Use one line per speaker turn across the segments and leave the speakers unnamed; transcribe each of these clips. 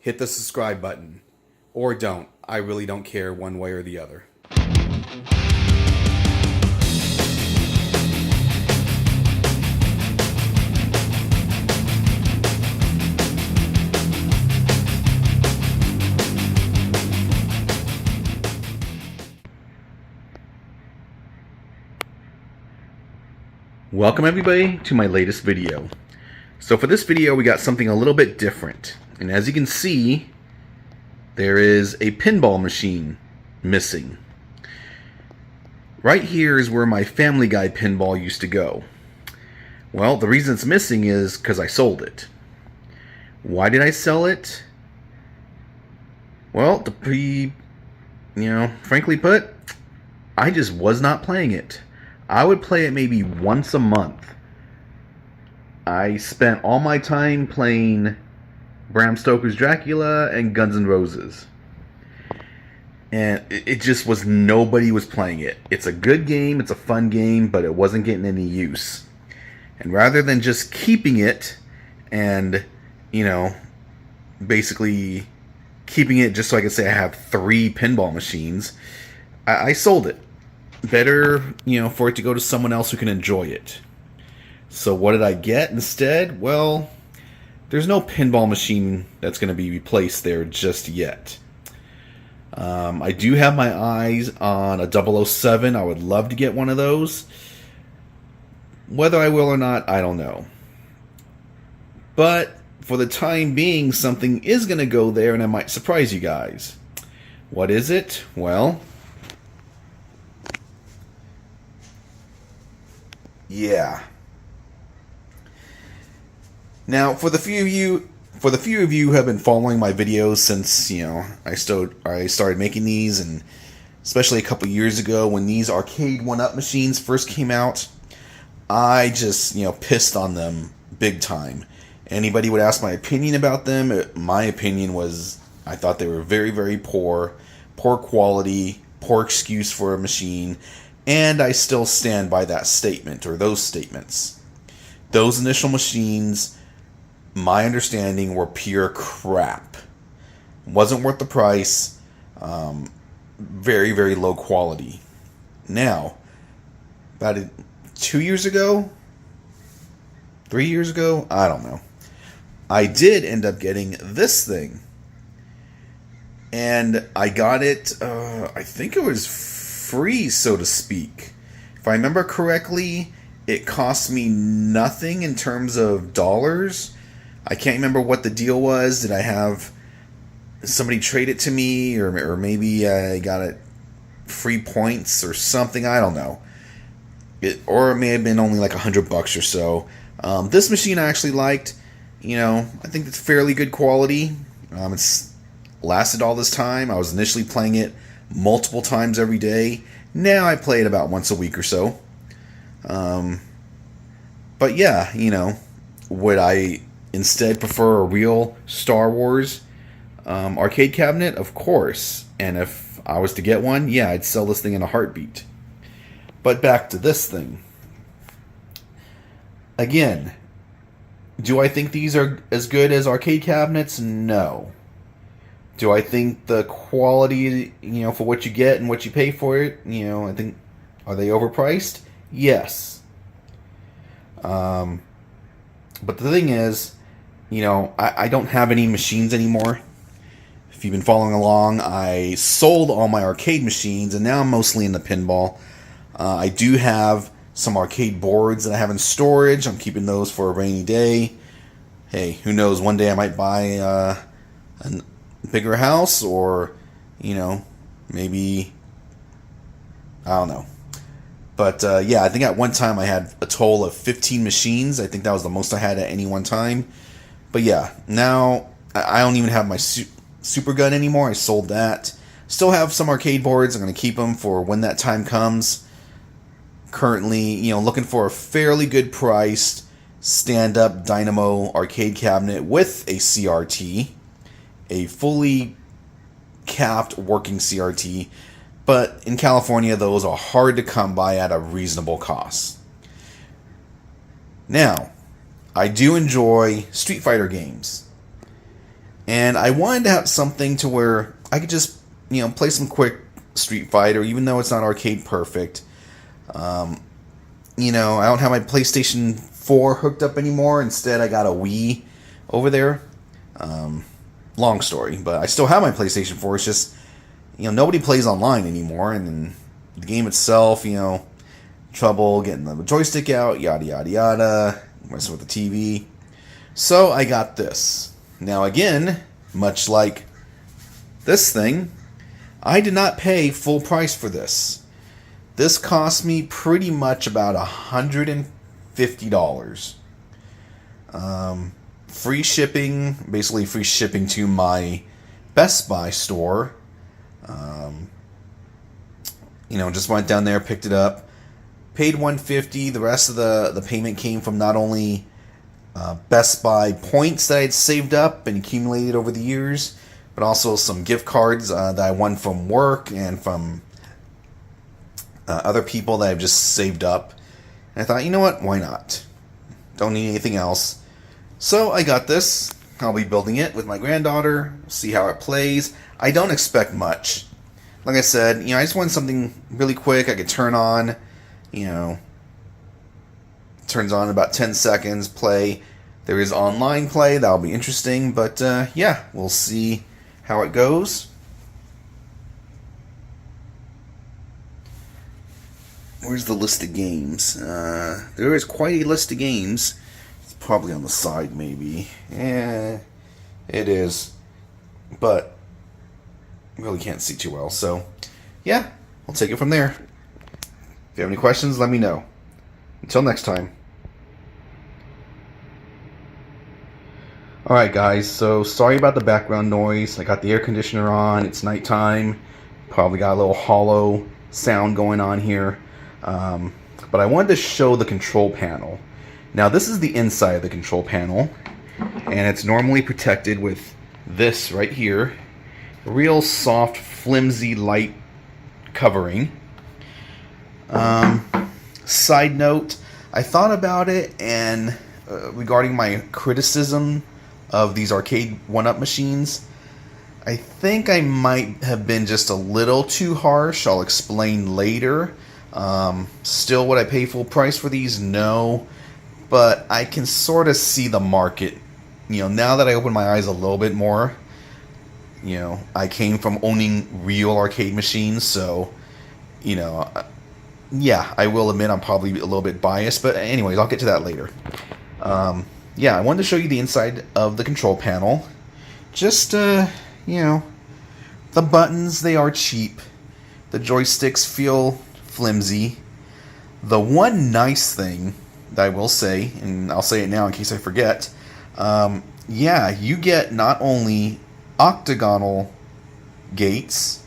hit the subscribe button. Or don't. I really don't care one way or the other. Welcome everybody to my latest video. So for this video we got something a little bit different. And as you can see, there is a pinball machine missing. Right here is where my Family Guy pinball used to go. Well, the reason it's missing is because I sold it. Why did I sell it? Well, to be, frankly put, I just was not playing it. I would play it maybe once a month. I spent all my time playing Bram Stoker's Dracula and Guns N' Roses. And it just was, nobody was playing it. It's a good game, it's a fun game, but it wasn't getting any use. And rather than just keeping it and, basically keeping it just so I could say I have 3 pinball machines, I sold it. Better, for it to go to someone else who can enjoy it. So what did I get instead? Well, there's no pinball machine that's going to be replaced there just yet. I do have my eyes on a 007. I would love to get one of those. Whether I will or not, I don't know. But for the time being, something is going to go there, and I might surprise you guys. What is it? Well, yeah. Now, for the few of you who have been following my videos since, I started making these, and especially a couple years ago when these arcade 1-up machines first came out, I just, pissed on them big time. Anybody would ask my opinion about them, my opinion was I thought they were very, very poor quality, poor excuse for a machine, and I still stand by that statement, or those statements. Those initial machines, my understanding, were pure crap. Wasn't worth the price. Very, very low quality. Now, about 2 years ago, 3 years ago, I don't know, I did end up getting this thing. And I got it, I think it was free, so to speak. If I remember correctly, it cost me nothing in terms of dollars. I can't remember what the deal was. Did I have somebody trade it to me, or maybe I got it free points or something? I don't know. Or it may have been only like $100 or so. This machine I actually liked. I think it's fairly good quality. It's lasted all this time. I was initially playing it multiple times every day. Now I play it about once a week or so. But yeah, would I instead prefer a real Star Wars arcade cabinet? Of course. And if I was to get one, yeah, I'd sell this thing in a heartbeat. But back to this thing. Again, do I think these are as good as arcade cabinets? No. Do I think the quality, for what you get and what you pay for it, I think, are they overpriced? Yes. But the thing is, I don't have any machines anymore. If you've been following along, I sold all my arcade machines, and now I'm mostly into pinball. I do have some arcade boards that I have in storage. I'm keeping those for a rainy day. Hey, who knows, one day I might buy a bigger house, or, maybe, I don't know. But, yeah, I think at one time I had a total of 15 machines. I think that was the most I had at any one time. But, yeah, now I don't even have my Super Gun anymore. I sold that. Still have some arcade boards. I'm going to keep them for when that time comes. Currently, looking for a fairly good priced stand-up dynamo arcade cabinet with a CRT. A fully capped working CRT. But in California, those are hard to come by at a reasonable cost. Now, I do enjoy Street Fighter games. And I wanted to have something to where I could just, play some quick Street Fighter, even though it's not arcade perfect. I don't have my PlayStation 4 hooked up anymore. Instead, I got a Wii over there. Long story, but I still have my PlayStation 4. It's just, nobody plays online anymore, and then the game itself, trouble getting the joystick out, yada yada yada, messing with the TV. So I got this. Now again, much like this thing, I did not pay full price for this. This cost me pretty much about $150. Free shipping, basically free shipping to my Best Buy store. Just went down there, picked it up, paid $150. The rest of the payment came from not only Best Buy points that I had saved up and accumulated over the years, but also some gift cards that I won from work and from other people that I've just saved up. And I thought, you know what, why not? Don't need anything else. So I got this. I'll be building it with my granddaughter, see how it plays. I don't expect much. Like I said, I just want something really quick I could turn on, turns on in about 10 seconds, play. There is online play, that'll be interesting, but yeah, we'll see how it goes. Where's the list of games? There is quite a list of games. It's probably on the side, maybe. Yeah, it is. But really can't see too well, so yeah, we'll take it from there. If you have any questions, let me know. Until next time. Alright guys, so sorry about the background noise. I got the air conditioner on, it's nighttime. Probably got a little hollow sound going on here. But I wanted to show the control panel. Now this is the inside of the control panel, and it's normally protected with this right here. A real soft, flimsy, light covering. Side note, I thought about it, and regarding my criticism of these arcade one-up machines, I think I might have been just a little too harsh. I'll explain later. Still, would I pay full price for these? No. But I can sort of see the market. Now that I open my eyes a little bit more, I came from owning real arcade machines, so, yeah, I will admit I'm probably a little bit biased, but anyways, I'll get to that later. Yeah, I wanted to show you the inside of the control panel. Just, the buttons, they are cheap. The joysticks feel flimsy. The one nice thing that I will say, and I'll say it now in case I forget, yeah, you get not only octagonal gates,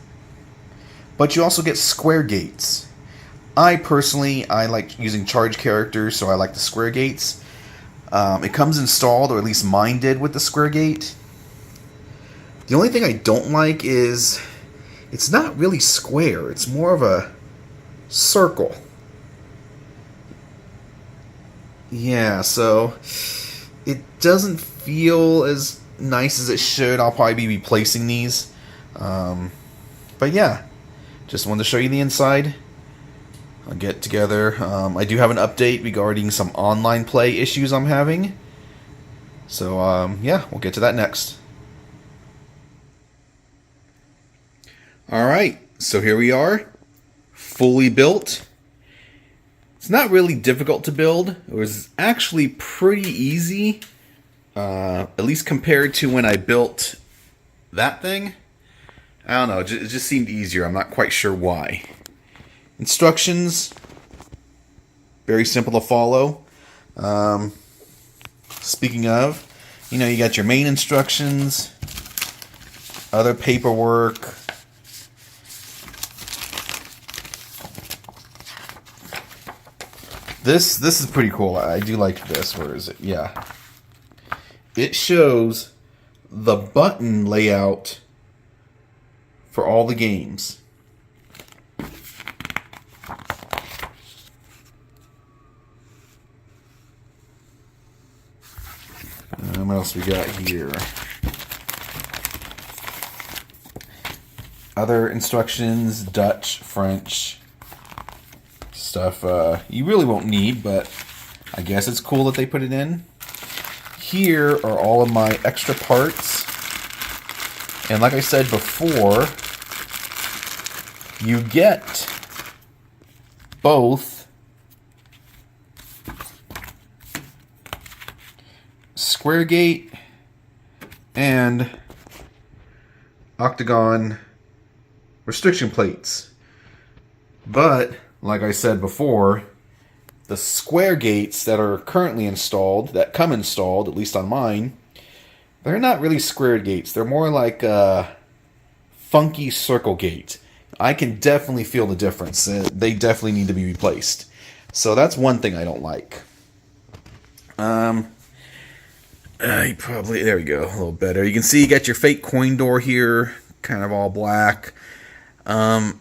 but you also get square gates. I like using charge characters, so I like the square gates. It comes installed, or at least mine did, with the square gate. The only thing I don't like is it's not really square. It's more of a circle. Yeah, so it doesn't feel as nice as it should. I'll probably be replacing these. But yeah, just wanted to show you the inside. I'll get together. I do have an update regarding some online play issues I'm having. So yeah, we'll get to that next. Alright, so here we are. Fully built. It's not really difficult to build. It was actually pretty easy. At least compared to when I built that thing. I don't know, it just seemed easier. I'm not quite sure why. Instructions, very simple to follow. Speaking of, you got your main instructions, other paperwork. This is pretty cool. I do like this. Where is it? Yeah. It shows the button layout for all the games. What else we got here? Other instructions, Dutch, French, stuff you really won't need, but I guess it's cool that they put it in. Here are all of my extra parts. And like I said before, you get both square gate and octagon restriction plates. But, like I said before, the square gates that are currently installed, that come installed, at least on mine, they're not really square gates. They're more like a funky circle gate. I can definitely feel the difference. They definitely need to be replaced. So that's one thing I don't like. There we go, a little better. You can see you got your fake coin door here, kind of all black. I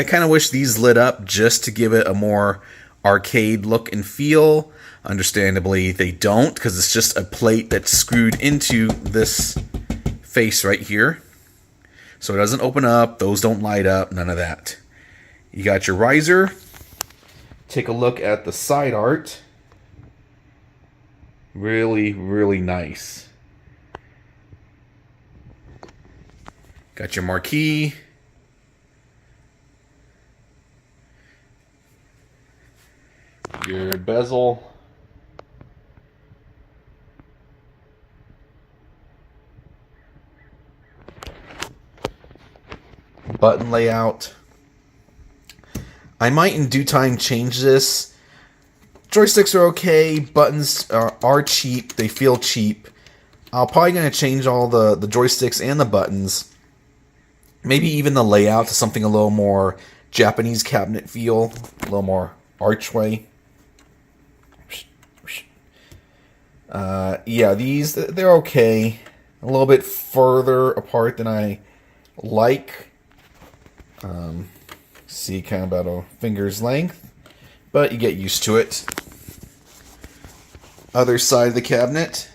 kind of wish these lit up just to give it a more arcade look and feel. Understandably, they don't, because it's just a plate that's screwed into this face right here. So it doesn't open up, those don't light up, none of that. You got your riser. Take a look at the side art. Really, really nice. Got your marquee. Your bezel. Button layout. I might in due time change this. Joysticks are okay. Buttons are cheap. They feel cheap. I'm probably going to change all the joysticks and the buttons. Maybe even the layout to something a little more Japanese cabinet feel. A little more archway. Yeah, these, they're okay. A little bit further apart than I like. See, kind of about a finger's length. But you get used to it. Other side of the cabinet.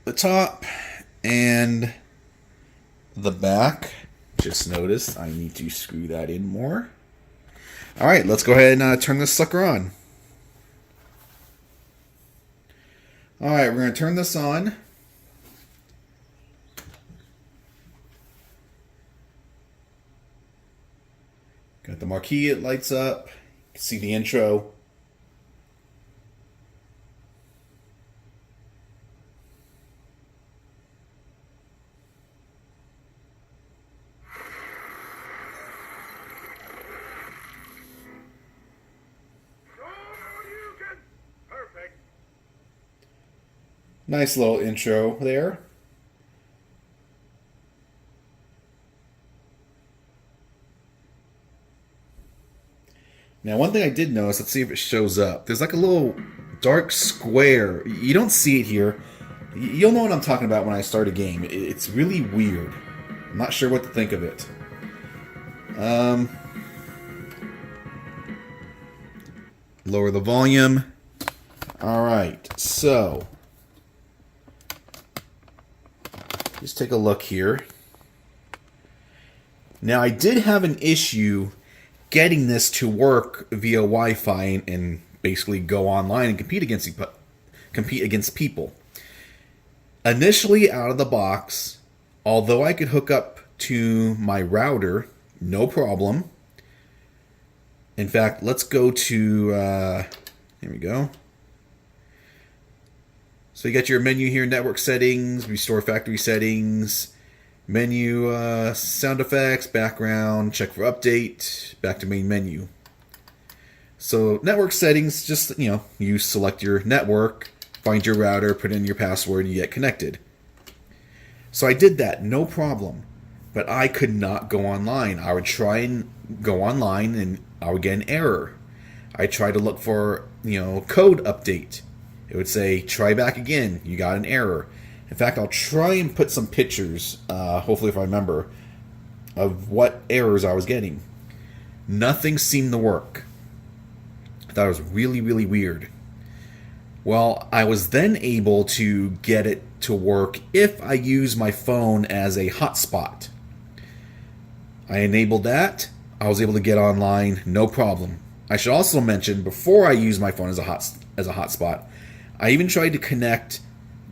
The top and the back. Just noticed I need to screw that in more. Alright, let's go ahead and turn this sucker on. Alright, we're going to turn this on. Got the marquee, it lights up. You can see the intro.
Perfect.
Nice little intro there. Now, one thing I did notice, let's see if it shows up. There's like a little dark square. You don't see it here. You'll know what I'm talking about when I start a game. It's really weird. I'm not sure what to think of it. Lower the volume. Alright, so just take a look here. Now, I did have an issue getting this to work via Wi-Fi and basically go online and compete against people. Initially, out of the box, although I could hook up to my router, no problem. In fact, let's go to, here we go. So you got your menu here, network settings, restore factory settings, menu, sound effects, background, check for update, back to main menu. So network settings, just, you select your network, find your router, put in your password, and you get connected. So I did that, no problem. But I could not go online. I would try and go online and I would get an error. I tried to look for, code update. It would say, try back again, you got an error. In fact, I'll try and put some pictures, hopefully if I remember, of what errors I was getting. Nothing seemed to work. I thought it was really, really weird. Well, I was then able to get it to work if I use my phone as a hotspot. I enabled that. I was able to get online, no problem. I should also mention, before I used my phone as a hotspot, I even tried to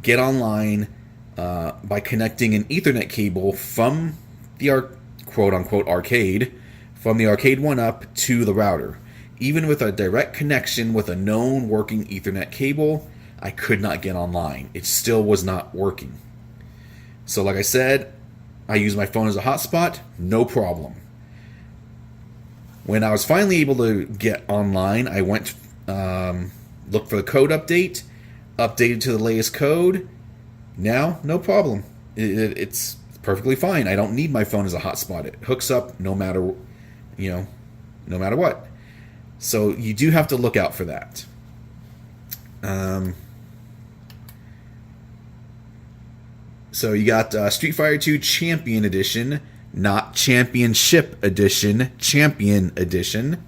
get online by connecting an Ethernet cable from the quote-unquote arcade, from the arcade 1-up to the router. Even with a direct connection with a known working Ethernet cable, I could not get online. It still was not working. So like I said, I used my phone as a hotspot, no problem. When I was finally able to get online, I went, looked for the code update, updated to the latest code. Now, no problem. It's perfectly fine. I don't need my phone as a hotspot. It hooks up no matter what. So you do have to look out for that. So you got Street Fighter 2 Champion Edition, not Championship Edition, Champion Edition.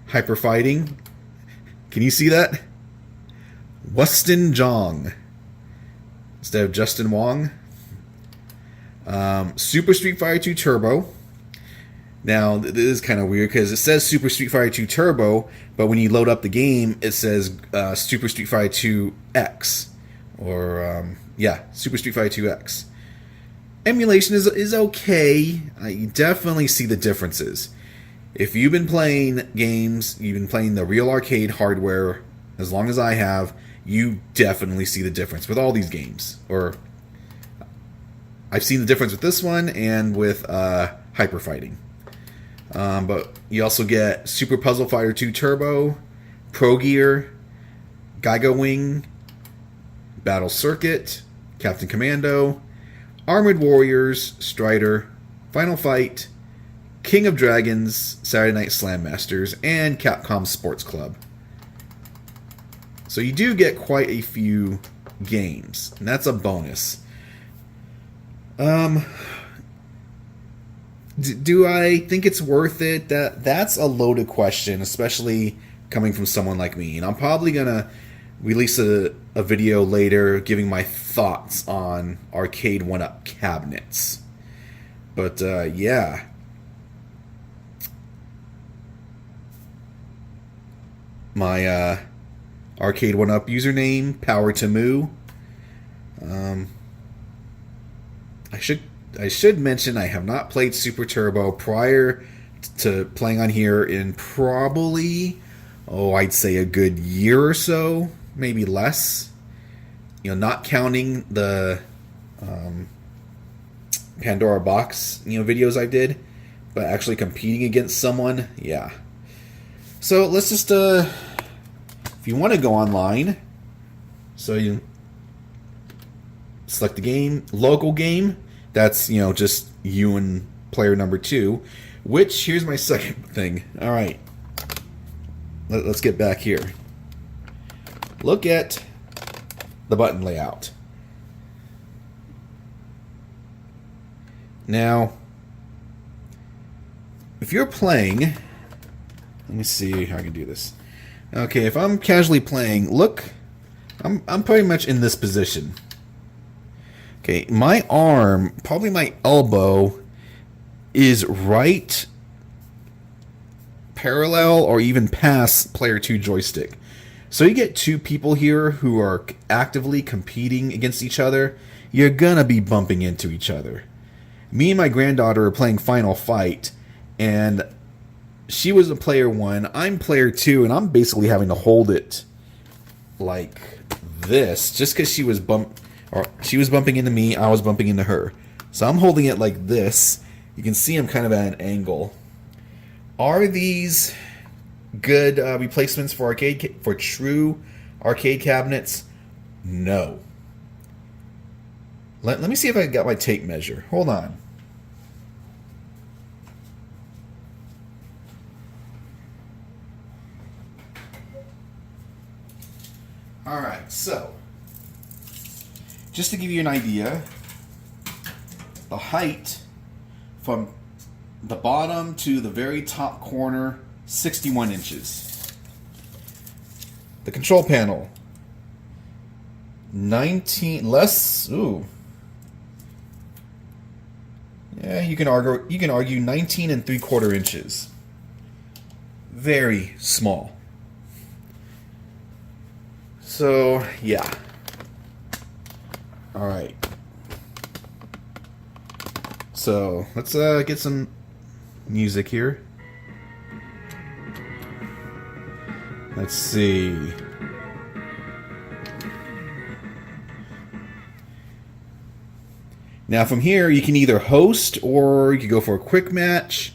Hyper Fighting. Can you see that? Weston Zhang instead of Justin Wong. Super Street Fighter 2 Turbo. Now, this is kind of weird because it says Super Street Fighter 2 Turbo, but when you load up the game, it says Super Street Fighter 2 X. Or, Super Street Fighter 2 X. Emulation is okay. You definitely see the differences. If you've been playing games, you've been playing the real arcade hardware as long as I have, you definitely see the difference with all these games. Or I've seen the difference with this one and with Hyper Fighting. But you also get Super Puzzle Fighter 2 Turbo, Pro Gear, Gaiga Wing, Battle Circuit, Captain Commando, Armored Warriors, Strider, Final Fight, King of Dragons, Saturday Night Slam Masters, and Capcom Sports Club. So you do get quite a few games, and that's a bonus. Do I think it's worth it? That's a loaded question, especially coming from someone like me. And I'm probably going to release a video later giving my thoughts on arcade 1-up cabinets. But, yeah. My arcade 1-up username, Power to Moo. I should mention I have not played Super Turbo prior to playing on here in probably, I'd say a good year or so, maybe less. Not counting the Pandora Box, videos I did, but actually competing against someone, yeah. So let's just, if you want to go online, so you select the game, local game. That's, just you and player number 2. Which, here's my second thing. Alright. Let's get back here. Look at the button layout. Now, if you're playing... Let me see how I can do this. Okay, if I'm casually playing, look, I'm pretty much in this position. Okay, my arm, probably my elbow, is right parallel or even past player 2 joystick. So you get two people here who are actively competing against each other, you're gonna be bumping into each other. Me and my granddaughter are playing Final Fight, and she was a player 1, I'm player 2, and I'm basically having to hold it like this, just because she was bumping into me, I was bumping into her. So I'm holding it like this. You can see I'm kind of at an angle. Are these good replacements for true arcade cabinets? No. Let me see if I got my tape measure. Hold on. Alright, so just to give you an idea, the height from the bottom to the very top corner 61 inches. The control panel, 19 less. Ooh, yeah, you can argue 19 and 3/4 inches. Very small. So yeah. All right. So let's get some music here. Let's see. Now from here, you can either host or you can go for a quick match.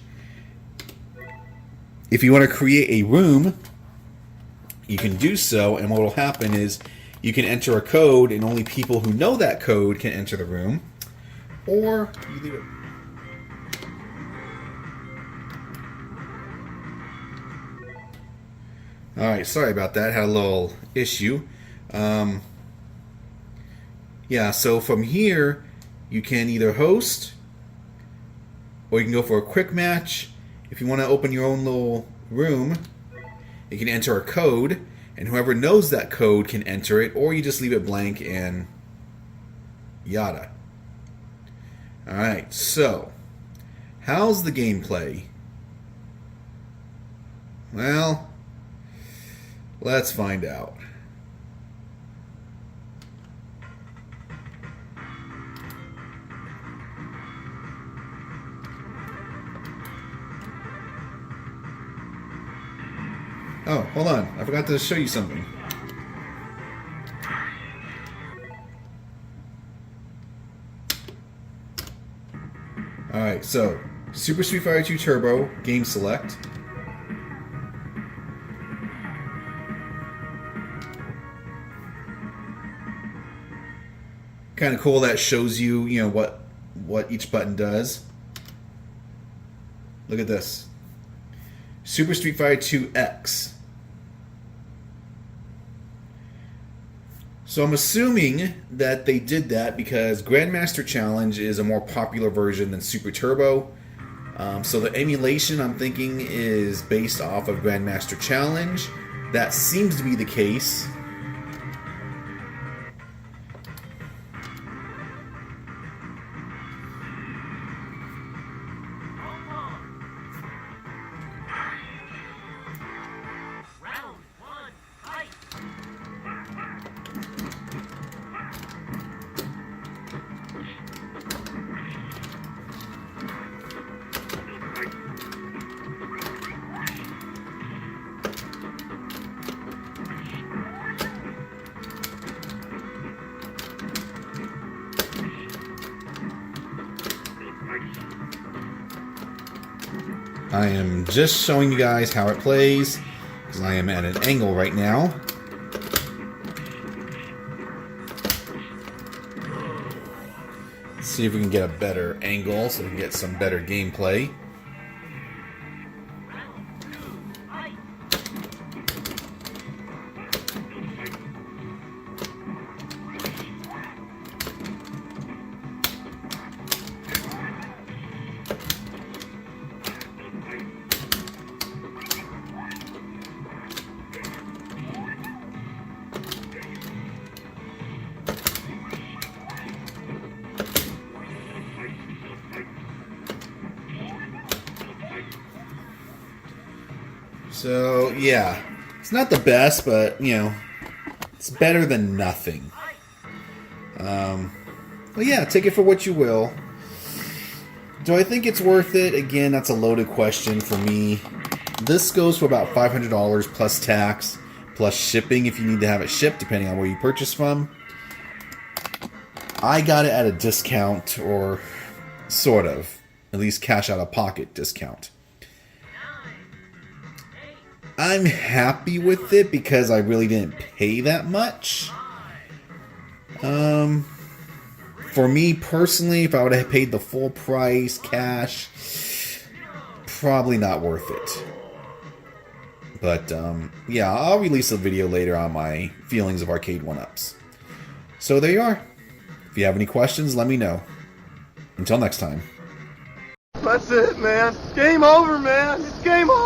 If you want to create a room, you can do so, and what will happen is you can enter a code, and only people who know that code can enter the room. Or you leave it. Alright, sorry about that. Had a little issue. Yeah, so from here, you can either host, or you can go for a quick match. If you want to open your own little room, you can enter a code, and whoever knows that code can enter it, or you just leave it blank and yada. Alright, so how's the gameplay? Well, let's find out. Oh, hold on. I forgot to show you something. Alright, so Super Street Fighter 2 Turbo, game select. Kind of cool that shows you, what each button does. Look at this. Super Street Fighter 2 X. So I'm assuming that they did that because Grandmaster Challenge is a more popular version than Super Turbo. So the emulation, I'm thinking, is based off of Grandmaster Challenge. That seems to be the case. I am just showing you guys how it plays, because I am at an angle right now. Let's see if we can get a better angle so we can get some better gameplay. So, yeah, it's not the best, but, it's better than nothing. But yeah, take it for what you will. Do I think it's worth it? Again, that's a loaded question for me. This goes for about $500 plus tax, plus shipping if you need to have it shipped, depending on where you purchase from. I got it at a discount, or sort of, at least cash out of pocket discount. I'm happy with it because I really didn't pay that much. For me personally, if I would have paid the full price cash, probably not worth it. But yeah, I'll release a video later on my feelings of arcade 1-ups. So there you are. If you have any questions, let me know. Until next time.
That's it, man. It's game over, man. It's game over.